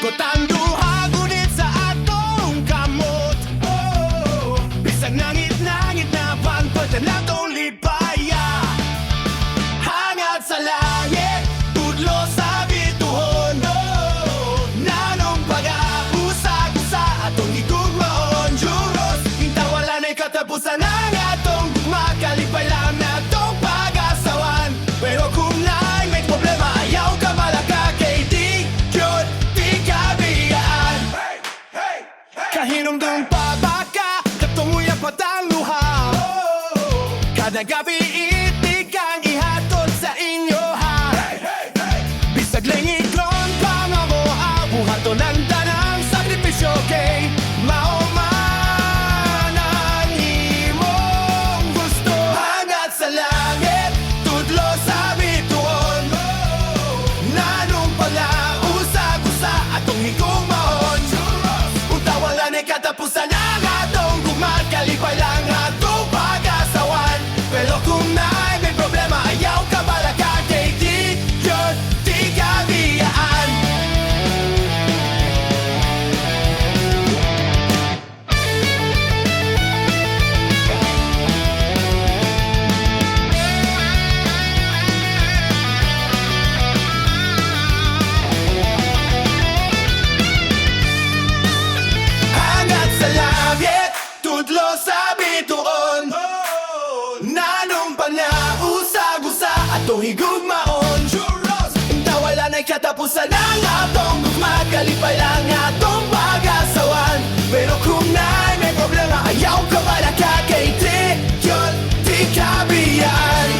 Ikot ang duha, ngunit sa atong kamot. Bisag nangit-nangit na pagpata natong lipaya. Hangad sa langit, tudlo sa bituhon. Nanong pag-ausag sa atong higugmaon. Juros, hinta wala na'y katapusan ang atong gugma. Kalipay lang na itong pag-asawan. Pero kung na'y may problema, ayaw ka malaka. Kay di yun, di ka biyaan. Kahinumdum pa ba ka? Katumuyan patang luha. Kada gabi itig kang ihatod sa inyo ha. Bisag lingikron pa nga mo buhaton ang tanang sakripisyo. Kay mauman ang imong gusto. Hangad sa langit, tudlo sa bituon. Nanong pala-usag-usa atong higugmaon. Unta wala na'y katapusan ang atong gugma. Kalipay lang atong pag-asawan. Pero kung na'y may problema, ayaw ka balaka. Kay di yun, di ka biyaan. Hangad sa langit, tudlo sa bituon. Nanong panausag-usa atong higugmaon. Hinta wala na'y katapusan ang atong gugma. Kalipay lang atong pag-asawan. Pero kung na'y may problema, ayaw ka malaka. Kay di yun, di ka biyaan.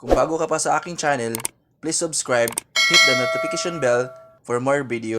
Kung bago ka pa sa aking channel, please subscribe, hit the notification bell for more videos.